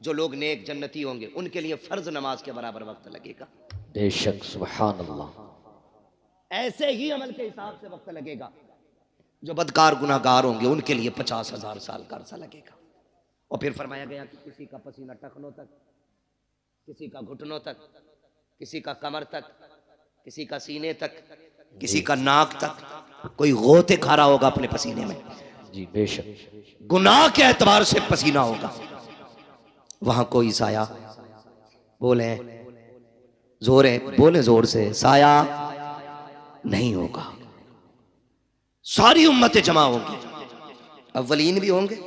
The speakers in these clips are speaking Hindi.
जो लोग नेक जन्नती होंगे उनके लिए फर्ज नमाज के बराबर वक्त लगेगा। बेशक सुभान अल्लाह। ऐसे ही अमल के हिसाब से वक्त लगेगा। जो बदकार गुनाहगार होंगे उनके लिए 50,000 साल का अरसा लगेगा। और फिर फरमाया गया कि किसी का पसीना टखनों तक, किसी का घुटनों तक, किसी का कमर तक, किसी का सीने तक, किसी का नाक तक, कोई गोते खा रहा होगा अपने पसीने में। जी बेशक। गुनाह के एतबार से पसीना होगा। वहां कोई साया, बोले जोर है, बोले जोर से, साया नहीं होगा। सारी उम्मतें जमा होंगी, अव्वलीन भी होंगे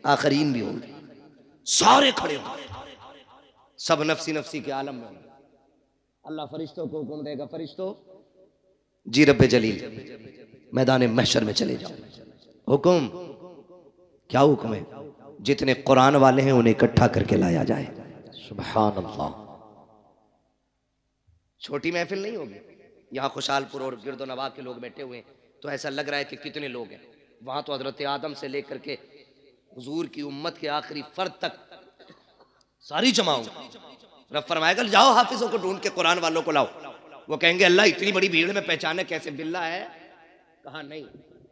आखरीन भी होंगे, सारे खड़े होंगे, सब नफसी नफसी के आलम में होंगे। अल्लाह फरिश्तों को हुक्म देगा, फरिश्तों जी रब्बे जलील मैदान महशर में चले जाओ। हुक्म क्या हुक्म है? जितने कुरान वाले हैं उन्हें इकट्ठा करके लाया जाए। सुभान अल्लाह। छोटी महफिल नहीं होगी। यहाँ खुशालपुर और गिरदो नवा के लोग बैठे हुए हैं तो ऐसा लग रहा है कि कितने लोग हैं। वहां तो हजरत आदम से लेकर के हुजूर की उम्मत के आखिरी फर्द तक सारी जमा होंगी। रब फरमाएगा जाओ हाफिजों को ढूंढ के कुरान वालों को लाओ। वो कहेंगे अल्लाह इतनी बड़ी भीड़ में पहचाने कैसे? बिल्ला है? कहा नहीं।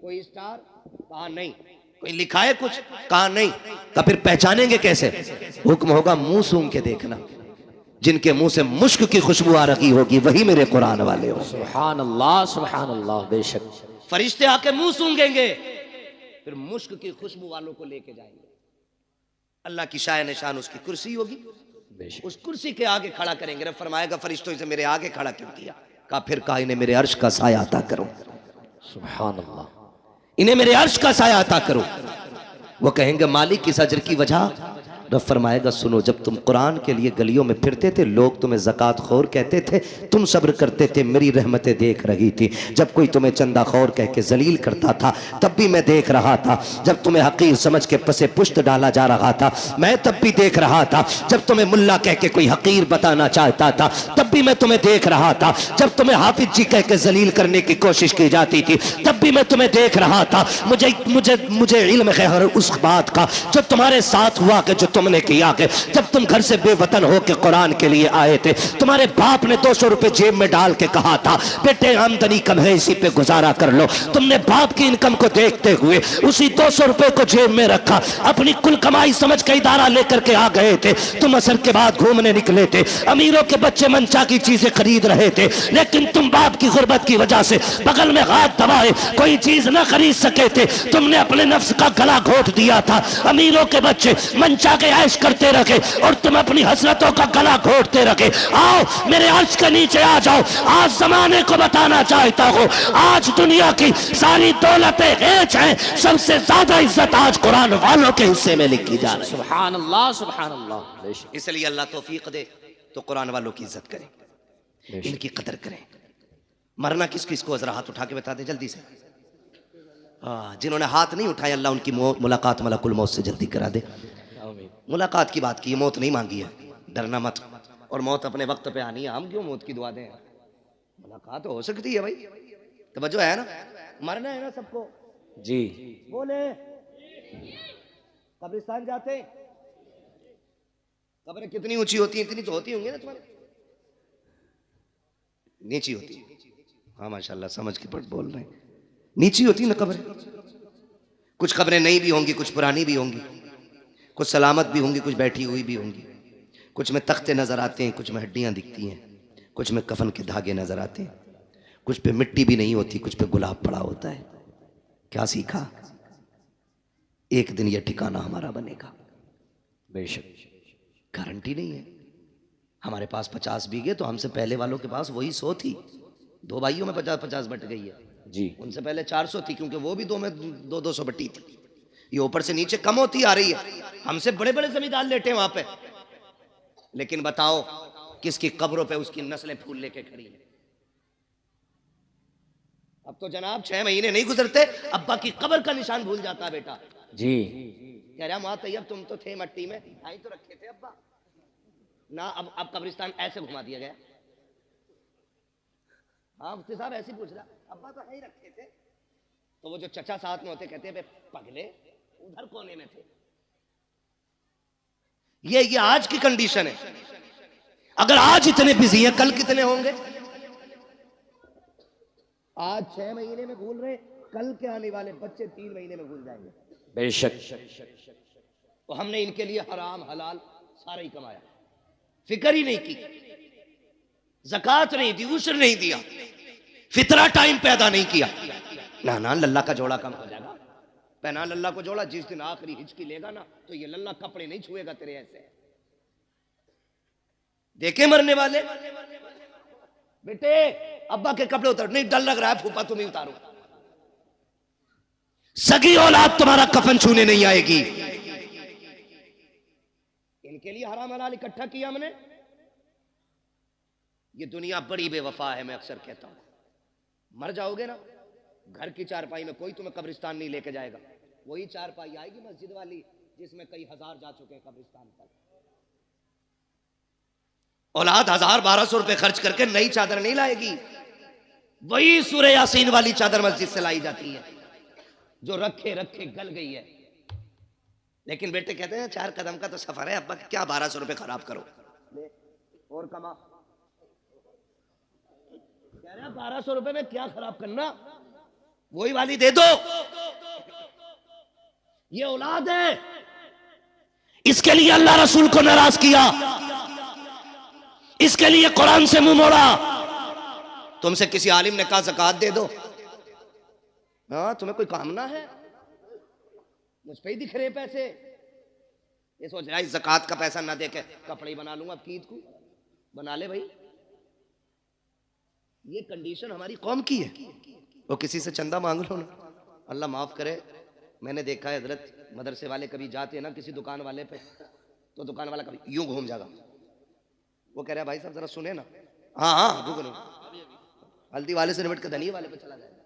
कोई स्टार? कहा नहीं। कोई लिखा है कुछ? कहा नहीं। तो फिर पहचानेंगे कैसे? हुक्म होगा मुंह सूंघ के देखना। जिनके मुंह से मुश्क की खुशबू आ रही होगी वही मेरे कुरान वाले हो। सुभान अल्लाह सुभान अल्लाह। बेशक। फरिश्ते आके मुंह सूंघेंगे, फिर मुश्क की खुशबू वालों को लेके जाएंगे। अल्लाह की शाय निशान उसकी कुर्सी होगी, उस कुर्सी के आगे खड़ा करेंगे। रब फरमाएगा फरिश्तों इसे मेरे आगे खड़ा क्यों किया? कहा फिर कहा इन्हें मेरे अर्श का साया अता करो। सुभान अल्लाह। इन्हें मेरे अर्श का साया अता करो। वो कहेंगे मालिक किस अजर की वजह? रब फरमाएगा सुनो, जब तुम कुरान के लिए गलियों में फिरते थे लोग तुम्हें ज़कात खोर कहते थे, तुम सब्र करते थे, मेरी रहमतें देख रही थी। जब कोई तुम्हें चंदा खोर कह के जलील करता था तब भी मैं देख रहा था। जब तुम्हें हकीर समझ के पसे पुश्त डाला जा रहा था मैं तब भी देख रहा था। जब तुम्हें मुल्ला कह के कोई हकीर बताना चाहता था तब भी मैं तुम्हें देख रहा था। जब तुम्हें हाफिज जी कह के जलील करने की कोशिश की जाती थी तब भी मैं तुम्हें देख रहा था। मुझे मुझे मुझे इल्म है उस बात का जो तुम्हारे साथ हुआ कि जो तुमने किया कि जब तुम घर से बेवतन हो के कुरान के लिए आए थे, तुम्हारे बाप ने 200 रुपए जेब में डाल के कहा था बेटे आमदनी कम है इसी पे गुजारा कर लो। तुमने बाप की इनकम को देखते हुए उसी 200 रुपए को जेब में रखा, अपनी कुल कमाई समझ के इदारा लेकर के आ गए थे। तुम असर के बाद घूमने निकले थे, अमीरों के बच्चे मनचा की चीजें खरीद रहे थे, लेकिन तुम बाप की गुर्बत की वजह से बगल में हाथ दबाए कोई चीज न खरीद सके थे। तुमने अपने नफ्स का गला घोट दिया था। अमीरों के बच्चे मनचा के ऐश करते रखे और तुम अपनी हसरतों का गला घोटते रखे। आओ मेरे अर्श के नीचे आ जाओ। आज जमाने को बताना चाहता हूँ आज दुनिया की सारी दौलतें हेच हैं, सबसे ज्यादा इज्जत आज कुरान वालों के हिस्से में लिखी जा रही है। सुभान अल्लाह सुभान अल्लाह। इसलिए अल्लाह तौफीक दे तो कुरान वालों की इज्जत करें, इनकी कदर करें। मरना किस किस को? जरा हाथ उठा के बता दे जल्दी से। जिन्होंने हाथ नहीं उठाए अल्लाह उनकी मुलाकात मलकुल मौत से जल्दी करा दे। मुलाकात की बात की, मौत नहीं मांगी है, डरना मत। और मौत अपने वक्त पे आनी है, हम क्यों मौत की दुआ दें? मुलाकात हो सकती है भाई, तवज्जो है ना? मरना है ना सबको जी। बोले कब्रिस्तान जाते हैं, कब्रें कितनी ऊंची होती हैं? इतनी तो होती होंगी ना तुम्हारे? नीची होती। हाँ माशाल्लाह समझ के पट बोल रहे हैं। नीची होती ना कब्रें। कुछ कब्रें नई भी होंगी, कुछ पुरानी भी होंगी, कुछ सलामत भी होंगी, कुछ बैठी हुई भी होंगी। कुछ में तख्ते नजर आते हैं, कुछ में हड्डियां दिखती हैं, कुछ में कफन के धागे नजर आते हैं, कुछ पे मिट्टी भी नहीं होती, कुछ पे गुलाब पड़ा होता है। क्या सीखा? एक दिन यह ठिकाना हमारा बनेगा। बेशक। गारंटी नहीं है। हमारे पास 50 बीघे तो हमसे पहले वालों के पास वही 100 थी। दो भाइयों में 50-50 बट गई है जी। उनसे पहले 400 थी क्योंकि वो भी दो में 200 बटी थी। ये ऊपर से नीचे कम होती आ रही है। हमसे बड़े बड़े जमींदार लेटे वहां पे, लेकिन बताओ किसकी कब्रों पे उसकी नस्लें फूल लेके खड़ी हैं। अब तो जनाब 6 महीने नहीं गुजरते अब्बा की कब्र का निशान भूल जाता बेटा। जी। कह रहा माँ तैयब तुम तो थे मट्टी में, आई तो रखे थे अब्बा ना। अब कब्रिस्तान ऐसे घुमा दिया गया। हाँ मुफ्ती साहब ऐसे पूछ रहा, अब्बा तो यही रखे थे। तो वो जो चचा साथ में होते कहते हैं पगले उधर कोने में थे। ये आज की कंडीशन है। अगर आज इतने बिजी हैं, कल कितने होंगे? आज 6 महीने में भूल रहे, कल के आने वाले बच्चे 3 महीने में भूल जाएंगे। बेशक। तो हमने इनके लिए हराम हलाल सारा ही कमाया, फिक्र ही नहीं की, ज़कात नहीं दी, उश्र नहीं दिया, फितरा टाइम पैदा नहीं किया। ना लल्ला का जोड़ा कम हो जाएगा, पहना लल्ला को जोड़ा, जिस दिन आखिरी हिचकी लेगा ना तो ये लल्ला कपड़े नहीं छुएगा तेरे ऐसे। देखे मरने वाले बेटे अब्बा के कपड़े उतार, नहीं डर लग रहा है फूफा तुम ही उतारो। सगी औलाद तुम्हारा कफन छूने नहीं आएगी। इनके लिए हराम हलाल इकट्ठा किया हमने। ये दुनिया बड़ी बेवफा है, मैं अक्सर कहता हूं। मर जाओगे ना, घर की चारपाई में कोई तुम्हें कब्रिस्तान नहीं लेके जाएगा। वही चारपाई आएगी मस्जिद वाली जिसमें कई हजार जा चुके हैं कब्रिस्तान पर। औलाद 1000-1200 रुपए खर्च करके नई चादर नहीं लाएगी, वही सूरह यासीन वाली चादर मस्जिद से लाई जाती है जो रखे रखे गल गई है। लेकिन बेटे कहते हैं 4 कदम का तो सफर है, अब्बा क्या 1200 रुपए खराब करो, ले और कमा। कह रहे 1200 रुपए में क्या खराब करना, वही वाली दे दो। ये औलाद है, इसके लिए अल्लाह रसूल को नाराज किया, इसके लिए कुरान से मुंह मोड़ा। तुमसे किसी आलिम ने कहा ज़कात दे दो, हाँ तुम्हें कोई कामना है, मुझ पे ही दिख रहे पैसे। ये सोच रहा है ज़कात का पैसा ना देके कपड़े ही बना लूंगा, अब ईद को बना ले भाई। ये कंडीशन हमारी कौम की है। वो किसी से चंदा मांग लो ना, अल्लाह माफ करे। मैंने देखा है हजरत मदरसे वाले कभी जाते हैं ना किसी दुकान वाले पे, तो दुकान वाला कभी यूं घूम जाएगा, वो कह रहा है भाई साहब जरा सुने ना, हाँ रुको हल्दी वाले से निपट के धनिये वाले पे चला जाएगा।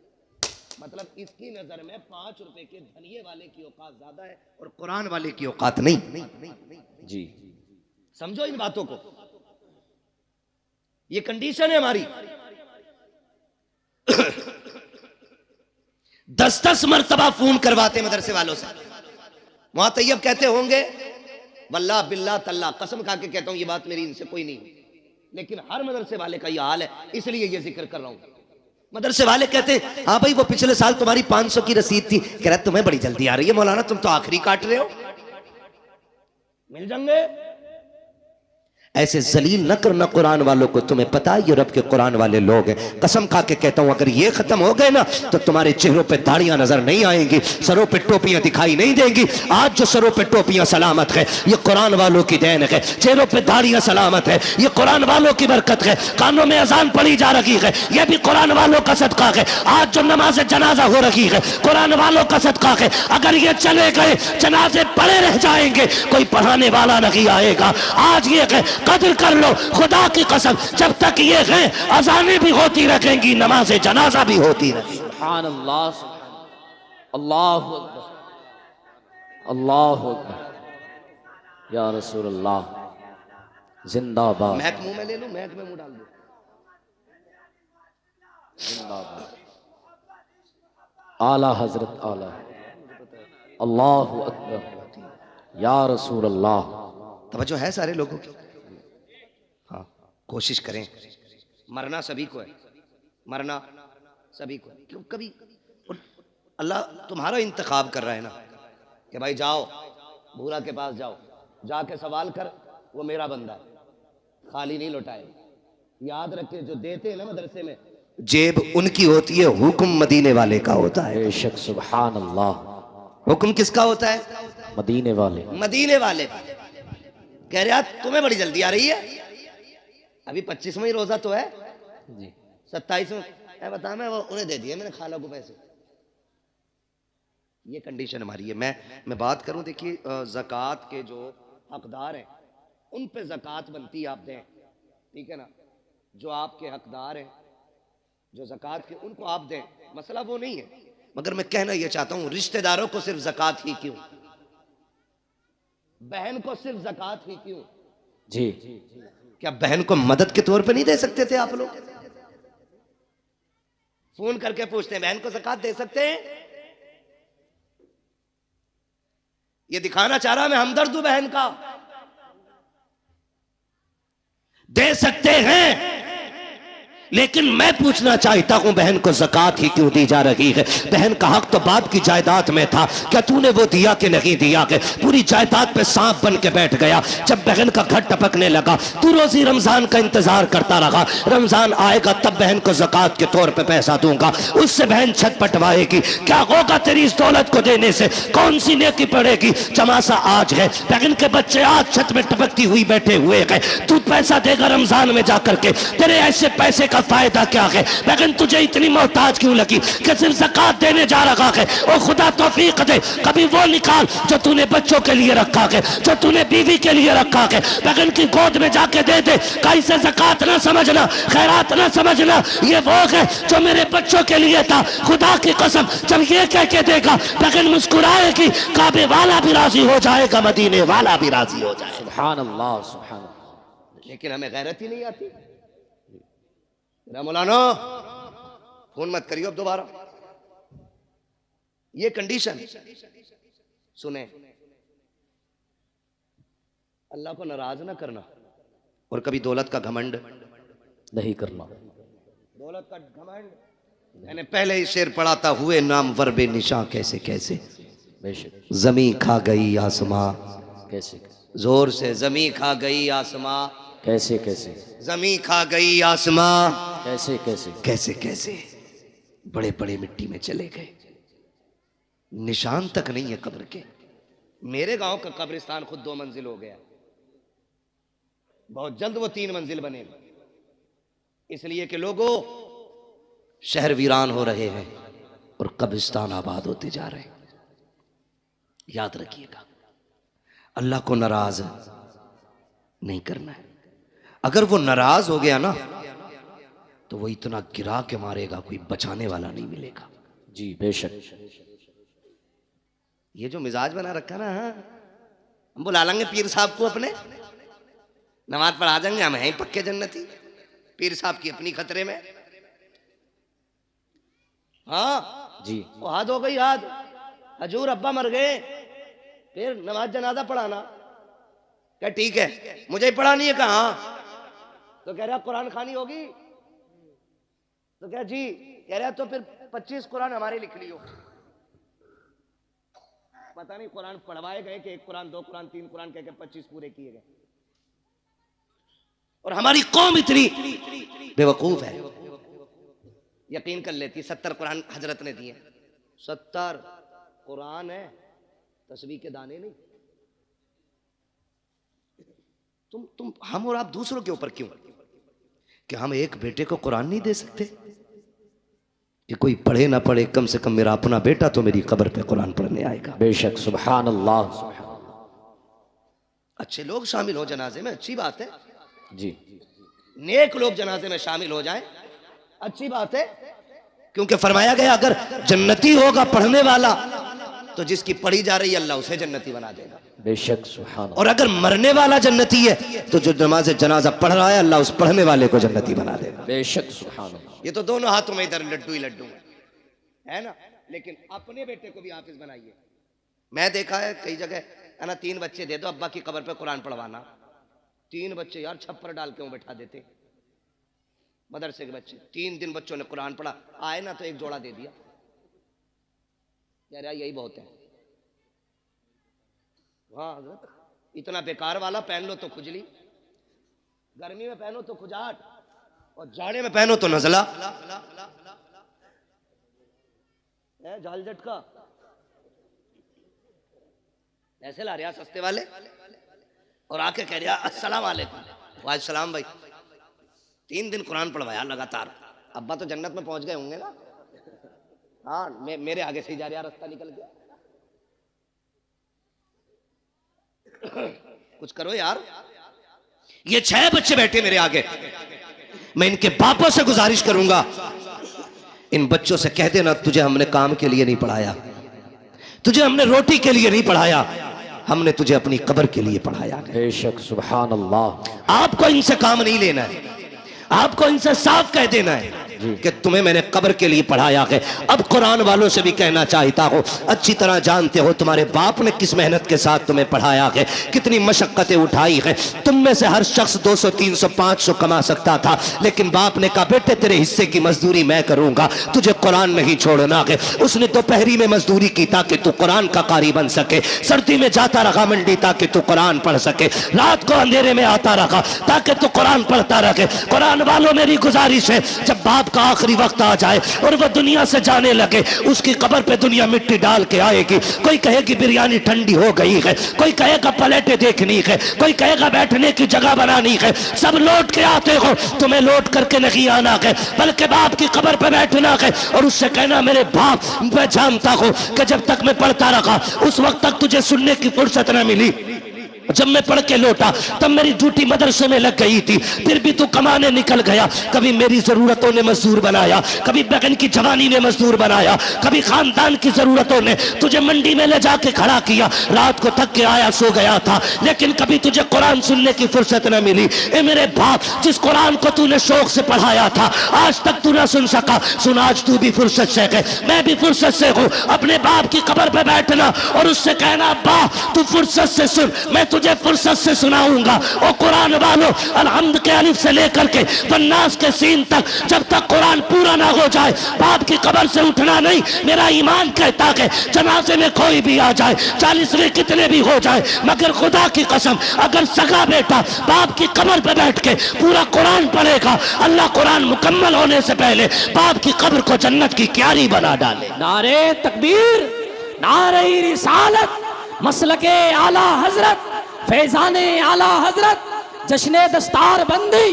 मतलब इसकी नजर में 5 रुपए के धनिये वाले की औकात ज्यादा है और कुरान वाले की औकात नहीं। जी समझो इन बातों को, ये कंडीशन है हमारी। 10-10 मरतबा फोन करवाते मदरसे वालों से। वहां तैयब कहते होंगे वल्लाह बिल्लाह तल्ला, कसम खा के कहता हूं ये बात मेरी इनसे कोई नहीं हुई, लेकिन हर मदरसे वाले का ये हाल है, इसलिए ये जिक्र कर रहा हूं। मदरसे वाले कहते हाँ भाई वो पिछले साल तुम्हारी 500 की रसीद थी, कह रहा तुम्हें बड़ी जल्दी आ रही है मौलाना, तुम तो आखिरी काट रहे हो, मिल जाएंगे। ऐसे जलील न करना कुरान वालों को, तुम्हें पता है ये रब के कुरान वाले लोग हैं। कसम खा के कहता हूं अगर ये खत्म हो गए ना तो तुम्हारे चेहरों पे दाढ़ियां नजर नहीं आएंगी, सरों पे टोपियां दिखाई नहीं देंगी। आज जो सरों पे टोपियां सलामत है ये कुरान वालों की देन है, चेहरों पे दाढ़ियां सलामत है ये कुरान वालों की बरकत है, कानों में अजान पड़ी जा रही है ये भी कुरान वालों का सदका है, आज जो नमाज जनाजा हो रही है कुरान वालों का सदका है। अगर ये चले गए जनाजे पड़े रह जाएंगे, कोई पढ़ाने वाला नहीं आएगा। आज ये कदर कर लो खुदा की कसम, जब तक ये है अजानें भी होती रहेंगी, नमाज जनाजा भी होती रहेगी। सुभान अल्लाह, अल्लाहु अकबर, अल्लाहु अकबर, या रसूल अल्लाह जिंदाबाद। महक मुंह में ले लूं, महक में मुंह डाल दो, जिंदाबाद। आला हजरत आला, अल्लाहु अकबर, या रसूल अल्लाह। तवज्जो है सारे लोगों की। हाँ कोशिश करें, मरना सभी को है, मरना सभी को है। क्यों कभी अल्लाह तुम्हारा इंतखाब कर रहा है ना कि भाई जाओ भूरा के पास जाओ, जाके सवाल कर, वो मेरा बंदा है, खाली नहीं लौटाए। याद रखे जो देते हैं ना मदरसे में, जेब उनकी होती है, हुक्म मदीने वाले का होता है। बेशक सुभान अल्लाह। हुक्म किसका होता है? मदीने वाले, मदीने वाले। कह रहे यार तुम्हें बड़ी जल्दी आ रही है, अभी 25वां रोजा तो है जी, 27वां बता, मैं वो उन्हें दे दिए मैंने खाला को पैसे। ये कंडीशन हमारी है। मैं बात करूं, देखिए ज़कात के जो हकदार हैं उन पे ज़कात बनती है, आप दें, ठीक है ना। जो आपके हकदार हैं जो ज़कात के, उनको आप दें, मसला वो नहीं है। मगर मैं कहना ये चाहता हूं रिश्तेदारों को सिर्फ ज़कात ही क्यों, बहन को सिर्फ ज़कात ही क्यों? जी, क्या बहन को मदद के तौर पे नहीं दे सकते थे आप लोग? फोन करके पूछते हैं बहन को ज़कात दे सकते हैं? ये दिखाना चाह रहा मैं हमदर्द हूं बहन का, दे सकते हैं, लेकिन मैं पूछना चाहता हूं बहन को ज़कात ही क्यों दी जा रही है? बहन का हक तो बाप की जायदाद में था, क्या तूने वो दिया कि नहीं दिया? के पूरी जायदाद पे सांप बन के बैठ गया। जब बहन का घर टपकने लगा, तू रोजी रमजान का इंतजार करता रहा, रमजान आएगा तब बहन को ज़कात के तौर पे पैसा दूंगा, उससे बहन छत पटवाएगी। क्या होगा तेरी इस दौलत को देने से? कौन सी नेकी पड़ेगी? चमासा आज है, बहन के बच्चे आज छत में टपकती हुई बैठे हुए हैं, तू पैसा देगा रमजान में जाकर के, तेरे ऐसे पैसे का फायदा क्या है? लेकिन तुझे इतनी मोहताज क्यों लगी कि सिर्फ ज़कात देने जा रहा है? और खुदा तौफीक दे, कभी वो निकाल जो तूने बच्चों के लिए रखा है, जो तूने बीवी के लिए रखा है, लेकिन की गोद में जाके दे दे। कैसे ज़कात ना समझना, खैरात ना समझना, ये वो है जो मेरे बच्चों के लिए था। खुदा की कसम, जब ये कह के देगा लेकिन मुस्कुराएगी, काबे वाला भी राजी हो जाएगा, मदीने वाला भी राजी हो जाएगा। सुभान अल्लाह, सुभान अल्लाह। लेकिन हमें गैरत ही नहीं आती। मौलाना फोन मत करियो अब दोबारा, ये कंडीशन सुने, अल्लाह को नाराज ना करना और कभी दौलत का घमंड नहीं करना। दौलत का घमंड, मैंने पहले ही शेर पढ़ा था, हुए नाम वर्बे निशां कैसे कैसे, बेशक जमी खा गई आसमां, कैसे जोर से जमी खा गई आसमां, कैसे कैसे जमी खा गई आसमां, कैसे कैसे कैसे कैसे बड़े बड़े मिट्टी में चले गए, निशान तक नहीं है कब्र के। मेरे गांव का कब्रिस्तान खुद 2 मंजिल हो गया, बहुत जल्द वो 3 मंजिल बनेगा, इसलिए कि लोगों शहर वीरान हो रहे हैं और कब्रिस्तान आबाद होते जा रहे हैं। याद रखिएगा, अल्लाह को नाराज नहीं करना है। अगर वो नाराज हो गया ना तो वो इतना गिरा के मारेगा, कोई बचाने वाला नहीं मिलेगा। जी बेशक। ये जो मिजाज बना रखा ना, हम बुला लेंगे पीर साहब को अपने, नमाज पढ़ा देंगे, हम हैं पक्के जन्नती, पीर साहब की अपनी खतरे में। हाँ जी, वो हाथ हो गई, हाथ हजूर अब्बा मर गए, फिर नमाज जनाजा पढ़ाना। क्या ठीक है, मुझे ही पढ़ानी है। कहा तो कह रहा कुरान खानी होगी, तो क्या जी कह रहा तो फिर 25 कुरान हमारे लिख लियो। पता नहीं कुरान पढ़वाए गए कि 1 कुरान 2 कुरान 3 कुरान कह के 25 पूरे किए गए। और हमारी कौम इतनी बेवकूफ है, यकीन कर लेती है 70 कुरान हजरत ने दिए, 70 कुरान है, तस्बीह के दाने नहीं। तुम हम और आप दूसरों के ऊपर क्यों कि हम एक बेटे को कुरान नहीं दे सकते? कि कोई पढ़े ना पढ़े, कम से कम मेरा अपना बेटा तो मेरी कब्र पे कुरान पढ़ने आएगा। बेशक। सुभान अल्लाह, सुभान। अच्छे लोग शामिल हो जनाजे में, अच्छी बात है जी। नेक लोग जनाजे में शामिल हो जाएं, अच्छी बात है, क्योंकि फरमाया गया अगर जन्नती होगा पढ़ने वाला तो जिसकी पढ़ी जा रही है अल्लाह उसे जन्नती बना देगा। बेशक। सुभान। और अगर मरने वाला जन्नती है तो जो नमाज जनाजा पढ़ रहा है अल्लाह उस पढ़ने वाले को जन्नती बना देगा। बेशक। सुभान। ये तो दोनों हाथों में इधर लड्डू ही लड्डू है ना। लेकिन अपने बेटे को भी हाफिज बनाइए। मैं देखा है कई जगह है ना, 3 बच्चे दे दो अब्बा की कब्र पे कुरान पढ़वाना, 3 बच्चे यार छप्पर डाल के बैठा देते, मदरसे के बच्चे। 3 दिन बच्चों ने कुरान पढ़ा, आए ना तो 1 जोड़ा दे दिया, यार यही बहुत है। हाँ हजरत, इतना बेकार वाला पहन लो तो खुजली, गर्मी में पहनो तो खुजाट, और जाड़े में पहनो तो नजला, झाल झटका। ऐसे ला रहा सस्ते वाले, और आके कह रहा अस्सलाम वालेकुम। वालेकुम सलाम भाई। 3 दिन कुरान पढ़वाया लगातार, अब्बा तो जन्नत में पहुंच गए होंगे ना। हाँ मेरे आगे से ही जा रहा, रास्ता निकल गया। कुछ करो यार। ये 6 बच्चे बैठे मेरे आगे, मैं इनके बापों से गुजारिश करूंगा, इन बच्चों से कह देना तुझे हमने काम के लिए नहीं पढ़ाया, तुझे हमने रोटी के लिए नहीं पढ़ाया, हमने तुझे अपनी कब्र के लिए पढ़ाया। बेशक। सुभान अल्लाह। आपको इनसे काम नहीं लेना है, आपको इनसे साफ कह देना है कि तुम्हें मैंने कब्र के लिए पढ़ाया है। अब कुरान वालों से भी कहना चाहता हूँ, अच्छी तरह जानते हो तुम्हारे बाप ने किस मेहनत के साथ तुम्हें पढ़ाया है, कितनी मशक्कतें उठाई है। तुम में से हर शख्स 200 300 500 कमा सकता था, लेकिन बाप ने कहा बेटे तेरे हिस्से की मजदूरी मैं करूंगा, तुझे कुरान नहीं छोड़ना है। उसने दोपहरी में मजदूरी की ताकि तू कुरान का कारी बन सके, सर्दी में जाता रहा मंडी ताकि तू कुरान पढ़ सके, रात को अंधेरे में आता रहा ताकि तू कुरान पढ़ता रहे। कुरान वालों मेरी गुजारिश है, जब बाप का आखिरी वक्त आ जाए और वह दुनिया से जाने लगे, उसकी कब्र पे दुनिया मिट्टी डाल के आएगी। कोई कहेगी बिरयानी ठंडी हो गई है, कोई कहेगा प्लेटें देखनी है, कोई कहेगा बैठने की जगह बनानी है। सब लौट के आते हो, तुम्हें लौट करके नहीं आना है, बल्कि बाप की कब्र पे बैठना है और उससे कहना मेरे बाप, मैं जानता हूं कि जब तक मैं पढ़ता रहा उस वक्त तक तुझे सुनने की फुर्सत न मिली, जब मैं पढ़ के लौटा तब मेरी ड्यूटी मदरसे में लग गई थी, फिर भी तू कमाने निकल गया। कभी मेरी जरूरतों ने मजदूर बनाया, कभी बहन की जवानी ने मजदूर बनाया, कभी खानदान की जरूरतों ने तुझे मंडी में ले जाके खड़ा किया। रात को थक के आया सो गया था, लेकिन कभी तुझे कुरान सुनने की फुर्सत न मिली। ए मेरे बाप, जिस कुरान को तूने शौक से पढ़ाया था आज तक तू न सुन सका, सुन आज तू भी फुर्सत से है, मैं भी फुर्सत से हूँ। अपने बाप की कब्र पे बैठना और उससे कहना अब्बा तू फुर्सत से सुन, मैं तुझे फुर्सत से सुनाऊंगा। और कुरान वालों, अलहम्द के अलिफ से लेकर के वन्नास के सीन तक जब तक कुरान पूरा ना हो जाए बाप की कब्र से उठना नहीं। मेरा ईमान कहता है जनाजे में कोई भी आ जाए, 40वें कितने भी हो जाए, मगर खुदा की कसम अगर सगा बेटा बाप की कब्र पे बैठ के पूरा कुरान पढ़ेगा, अल्लाह कुरान मुकम्मल होने से पहले बाप की कब्र को जन्नत की क्यारी बना डाले। नारे तकबीर, नारे रिसालत, मसलके आला हजरत, फैजाने आला हजरत, जश्ने दस्तार बंदी,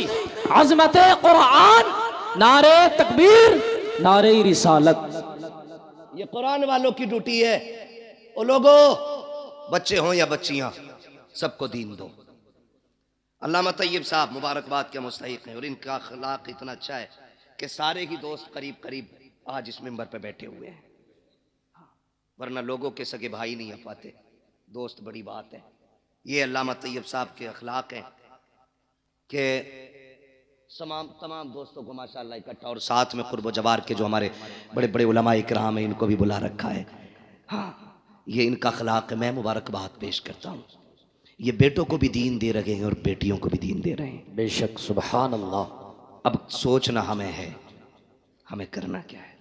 अजमत कुरान, नारे तकबीर, नारे रिसालत। ये कुरान वालों की ड्यूटी है। ओ लोगो, बच्चे हों या बच्चियां, सबको दीन दो। अल्लामा तैयब साहब मुबारकबाद के मुस्तहिक हैं और इनका अखलाक इतना अच्छा है कि सारे ही दोस्त करीब करीब आज इस मिंबर पे बैठे हुए हैं, वरना लोगों के सगे भाई नहीं आ पाते, दोस्त बड़ी बात है। ये अल्लामा तैयब साहब के अखलाक हैं कि तमाम दोस्तों को माशाअल्लाह इकट्ठा, और साथ में कुर्ब जवार के जो हमारे बड़े बड़े उलमा इकराम हैं इनको भी बुला रखा है। हाँ, ये इनका अखलाक है, मैं मुबारकबाद पेश करता हूँ। ये बेटों को भी दीन दे रहे हैं और बेटियों को भी दीन दे रहे हैं। बेशक, सुभान अल्लाह। अब सोचना हमें है, हमें करना क्या है।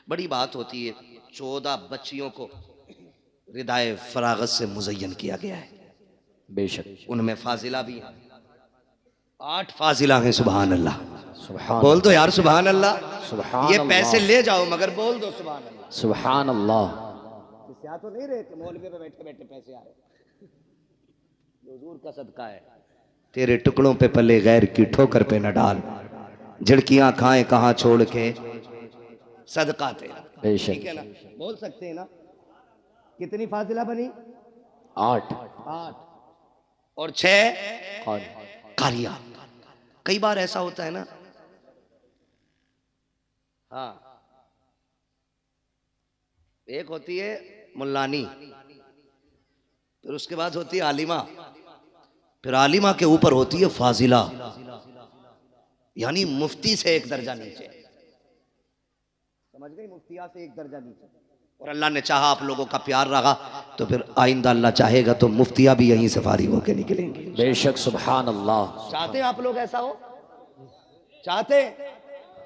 बड़ी बात होती है, 14 बच्चियों को रिदाए फरागत से मुज़य्यन किया गया है। बेशक, उनमें फाजिला भी हैं, 8 फाजिला हैं। सुभान अल्लाह, सुभान, बोल दो यार सुभान अल्लाह। सुभान ये अल्लाह। पैसे ले जाओ मगर बोल दो सुभान अल्लाह। सुभान अल्लाह। तो नहीं रहे कि मौलवी पे बैठे बैठे पैसे आ रहे, हुजूर का सदका है। तेरे टुकड़ों पे पले गैर की ठोकर पे न डाल, झिड़कियां खाएं कहां छोड़ के सदका तेरा। बेशक, ठीक है ना, बोल सकते हैं ना। कितनी फाजिला बनी? 8 और 6 कौन? कारिया। कई बार ऐसा होता है ना, हाँ, एक होती है मुल्लानी, फिर उसके बाद होती है आलिमा, फिर आलिमा के ऊपर होती है फाजिला, यानी मुफ्ती से एक दर्जा नीचे। समझ गई? मुफ्तिया से एक दर्जा नीचे। और अल्लाह ने चाहा आप लोगों का प्यार रहा तो फिर आइंदा अल्लाह चाहेगा तो मुफ्तिया भी यहीं से फारिग होकर निकलेंगे। बेशक, सुभान अल्लाह। चाहते हैं आप लोग ऐसा हो? चाहते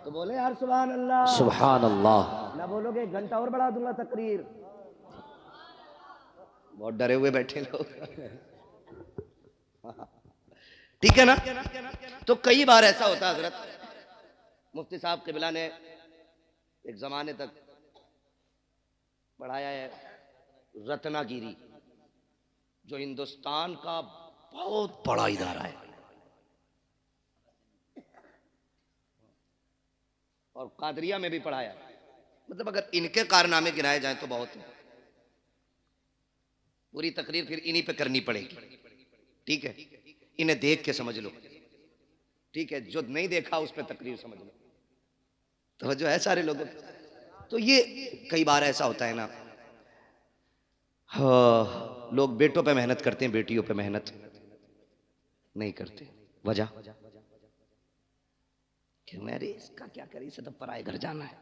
तो बोले यार सुभान अल्लाह। सुभान अल्लाह। ना बोलोगे 1 घंटा और बढ़ा दूंगा तकरीर। बहुत डरे हुए बैठे लोग। ठीक है ना। तो कई बार ऐसा होता है हजरत, मुफ्ती साहब क़िबला ने एक जमाने तक पढ़ाया है रत्नागिरी, जो हिंदुस्तान का बहुत बड़ा इदारा है, और कादरिया में भी पढ़ाया है। मतलब अगर इनके कारनामे गिनाए जाएं तो बहुत है। पूरी तकरीर फिर इन्हीं पे करनी पड़ेगी। ठीक है, इन्हें देख के समझ लो। ठीक है, जो नहीं देखा उस पर तकरीर समझ लो। तो जो है सारे लोगों, तो ये कई बार ऐसा होता है ना, हाँ, लोग बेटों पे मेहनत करते हैं, बेटियों पे मेहनत नहीं करते। वजह कि मेरे इसका क्या करे, इसे तो पराए घर जाना है।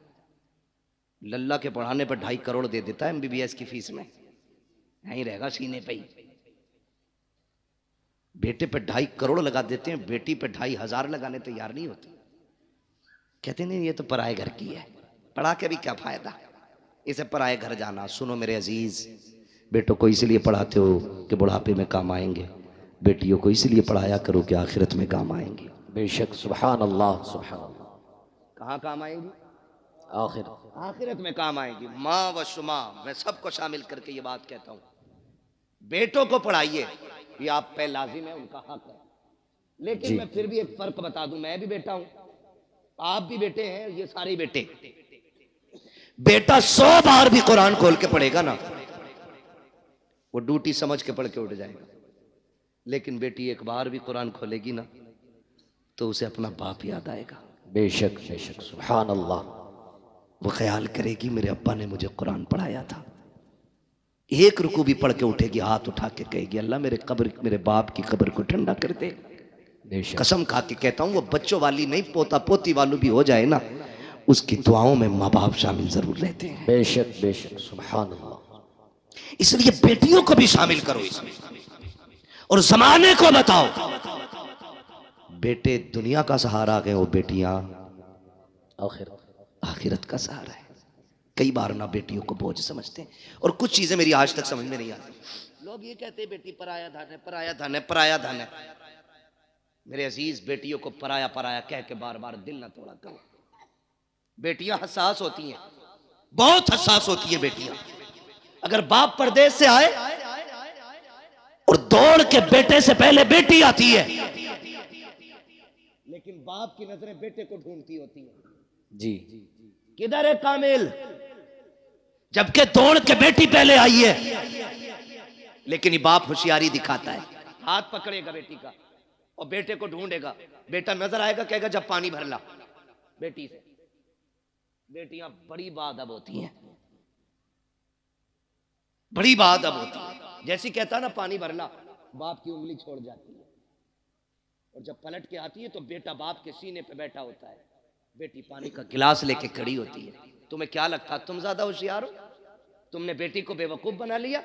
लल्ला के पढ़ाने पर 2.5 करोड़ दे देता है MBBS की फीस में, यहीं रहेगा सीने पे ही। बेटे पे 2.5 करोड़ लगा देते हैं, बेटी पे 2.5 हज़ार लगाने तैयार नहीं होते। कहते नहीं ये तो पराए घर की है, पढ़ा के भी क्या फायदा, इसे पराए घर जाना। सुनो मेरे अजीज, बेटों को इसलिए पढ़ाते हो कि बुढ़ापे में काम आएंगे, बेटियों को इसलिए पढ़ाया करो कि आखिरत में काम आएंगे। बेशक, सुभान अल्लाह, सुभान अल्लाह। कहाँ काम आएंगी? आखिर आखिरत में काम आएंगी। माँ व शुमा, मैं सबको शामिल करके ये बात कहता हूँ, बेटों को पढ़ाइए, ये आप पे लाजिम है, उनका हक है। लेकिन मैं फिर भी एक फर्क बता दूं, मैं भी बेटा हूं, आप भी बेटे हैं, ये सारे बेटे। बेटा 100 बार भी कुरान खोल के पढ़ेगा ना, वो ड्यूटी समझ के पढ़ के उठ जाएगा। लेकिन बेटी एक बार भी कुरान खोलेगी ना तो उसे अपना बाप याद आएगा। बेशक बेशक, सुभान अल्लाह। वो ख्याल करेगी मेरे अब्बा ने मुझे कुरान पढ़ाया था। एक रुकू भी पढ़ के उठेगी, हाथ उठा के कहेगी अल्लाह मेरे बाप की कब्र को ठंडा कर दे। बेशक, कसम खा के कहता हूं, वो बच्चों वाली नहीं, पोता पोती वालों भी हो जाए ना, उसकी दुआओं में माँ बाप शामिल जरूर रहते हैं। बेशक बेशक, सुभान अल्लाह। इसलिए बेटियों को भी शामिल करो इसमें, और जमाने को बताओ बेटे दुनिया का सहारा है, वो बेटियां आखिरत का सहारा है। कई बार ना बेटियों को बोझ समझते हैं, और कुछ चीजें मेरी आज तक समझ में नहीं आती। लोग ये कहते हैं बेटी पराया धन है, पराया धन है, पराया धन है। मेरे अजीज, बेटियों को पराया पराया कह के बार बार दिल ना तोड़ा करो। बेटियां हसास होती हैं, बहुत हसास होती है बेटियां। अगर बाप परदेश से आए और दौड़ के बेटे से पहले बेटी आती है, लेकिन बाप की नजरें बेटे को ढूंढती होती है। जी, किधर है कामिल, जबकि दौड़ के बेटी पहले आई है। लेकिन ये बाप होशियारी दिखाता है, हाथ पकड़ेगा बेटी का और बेटे को ढूंढेगा। बेटा नजर आएगा, कहेगा जब पानी भर ला बेटी से। बेटियां बड़ी बादब होती हैं, बड़ी बादब होती है। जैसी कहता ना पानी भर ला, बाप की उंगली छोड़ जाती है, और जब पलट के आती है तो बेटा बाप के सीने पे बैठा होता है, बेटी पानी का गिलास लेके खड़ी होती है। तुम्हें क्या लगता तुम ज्यादा होशियार हो? तुमने बेटी को बेवकूफ बना लिया?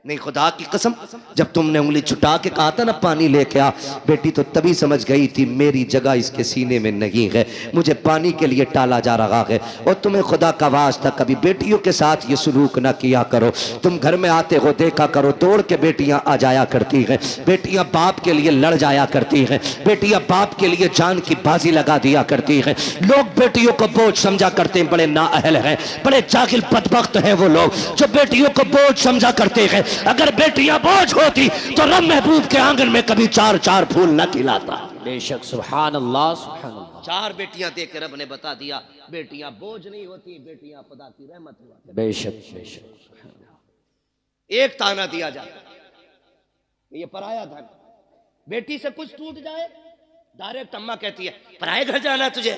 नहीं, खुदा की कसम, जब तुमने उंगली छुटा के कहा था ना पानी लेके आ, बेटी तो तभी समझ गई थी मेरी जगह इसके सीने में नहीं है, मुझे पानी के लिए टाला जा रहा है। और तुम्हें खुदा का वास्ता कभी बेटियों के साथ ये सलूक ना किया करो। तुम घर में आते हो देखा करो, दौड़ के बेटियां आ जाया करती हैं, बेटियां बाप के लिए लड़ जाया करती हैं, बेटियां बाप के लिए जान की बाजी लगा दिया करती हैं। लोग बेटियों को बोझ समझा करते हैं, बड़े नाअहल हैं, बड़े जाहिल बदबख्त हैं वो लोग जो बेटियों को बोझ समझा करते हैं। अगर बेटियां बोझ होती तो रब महबूब के आंगन में कभी 4-4 फूल न खिलाता। बेशक, सुभान अल्लाह, सुभान अल्लाह। 4 बेटियां दे के रब ने बता दिया बेटियां बोझ नहीं होती, बेटियां खुदा की रहमत हुआ। बेशक बेशक, एक ताना दिया जाता, ये पराया धन। बेटी से कुछ टूट जाए, डायरेक्ट अम्मा कहती है पराए घर जाना तुझे।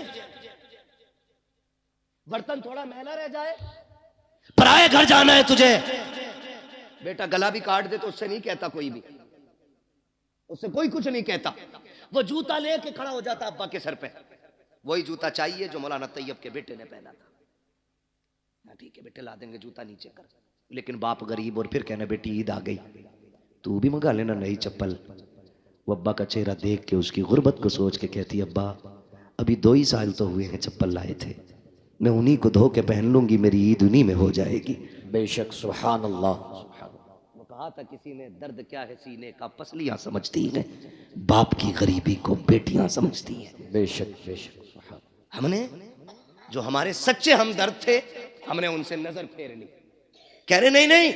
बर्तन थोड़ा मैला रह जाए, पराए घर जाना है तुझे। बेटा गला भी काट दे तो उससे नहीं कहता कोई भी, उससे कोई कुछ नहीं कहता। वो जूता लेके खड़ा हो जाता अब्बा के सर पे, वही जूता चाहिए जो मौलाना तैयब के बेटे ने पहना था। ठीक है बेटे ला देंगे जूता, नीचे कर। लेकिन बाप गरीब, और फिर कहना बेटी ईद आ गई, तू भी मंगा लेना नई चप्पल। वो अब्बा का चेहरा देख के उसकी गुर्बत को सोच के कहती अब्बा अभी 2 ही साल तो हुए हैं चप्पल लाए थे, मैं उन्हीं को धो के पहन लूंगी, मेरी ईद उन्हीं में हो जाएगी। बेशक, सुभान अल्लाह। वो कहा था किसी ने दर्द क्या है सीने का, पसलियां समझती हैं, बाप की गरीबी को बेटियां समझती हैं। बेशक बेशक, हमने जो हमारे सच्चे हमदर्द थे, हमने उनसे नजर फेर ली, कह रहे नहीं नहीं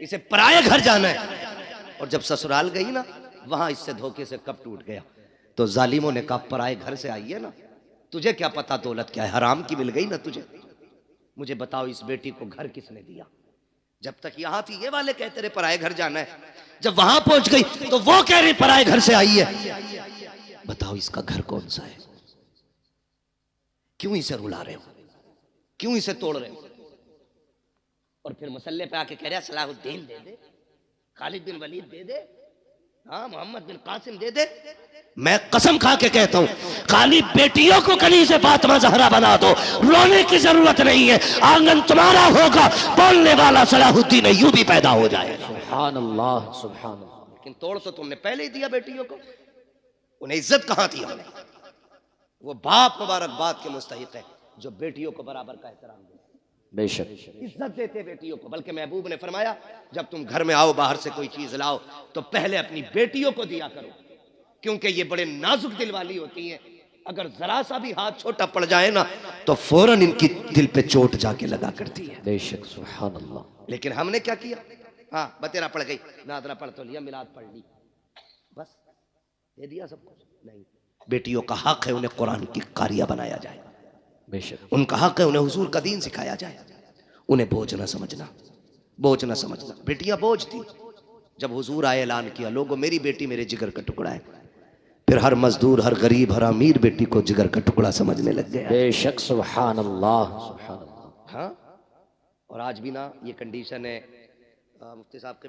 इसे पराये घर जाना है। और जब ससुराल गई ना, वहां इससे धोखे से कब टूट गया। तो जालिमों ने कहा पराये घर से आई है ना, तुझे क्या पता दौलत क्या है, हराम की मिल गई ना तुझे। मुझे बताओ इस बेटी को घर किसने दिया? जब तक यहां थी ये वाले कहते रहे पराये घर जाना है, जब वहां पहुंच गई तो वो कह रही पराये घर से आई है। बताओ इसका घर कौन सा है? क्यों इसे रुला रहे हो, क्यों इसे तोड़ रहे हो? और फिर मसल्ले पे आके कह रहा सलाहुद्दीन दे दे, खालिद बिन वलीद दे दे, हाँ मोहम्मद बिन कासिम दे दे। मैं कसम खा के कहता हूं खाली बेटियों को कहीं से फातिमा ज़हरा बना दो, रोने की जरूरत नहीं है। आंगन तुम्हारा होगा, बोलने वाला सलाहुद्दीन अय्यूबी पैदा हो जाएगा। सुभान अल्लाह, सुभान अल्लाह। लेकिन तोड़ तो तुमने पहले ही दिया बेटियों को, उन्हें इज्जत कहां थी हमने। वो बाप मुबारकबाद के मुस्तहिक है जो बेटियों को बराबर का एहतराम दे, बेशक इज्जत देते बेटियों को। बल्कि महबूब ने फरमाया जब तुम घर में आओ बाहर से कोई चीज लाओ तो पहले अपनी बेटियों को दिया करो, क्योंकि ये बड़े नाजुक दिल वाली होती हैं। अगर जरा सा भी हाथ छोटा पड़ जाए ना तो फौरन इनकी दिल पे चोट जाके लगा करती है। बेशक सुभान अल्लाह। लेकिन हमने क्या किया, हाँ बतेरा पड़ गई, नादरा पढ़ तो लिया, मिलाद पढ़ ली, बस दे दिया सब कुछ। नहीं, बेटियों का हक है उन्हें कुरान की कारिया बनाया जाए, बेशक उनका हक है उन्हें हुजूर का दीन सिखाया जाए, उन्हें बोझ न समझना, बोझ न समझना। बेटियां बोझ थी। जब हुजूर आए ऐलान किया लोगों मेरी बेटी मेरे जिगर का टुकड़ा है, फिर हर मजदूर हर गरीब हर अमीर बेटी को जिगर का टुकड़ा समझने लग गया। बेशक सुभान अल्लाह सुभान अल्लाह। हाँ, और आज भी ना ये कंडीशन है। मुफ्ती साहब के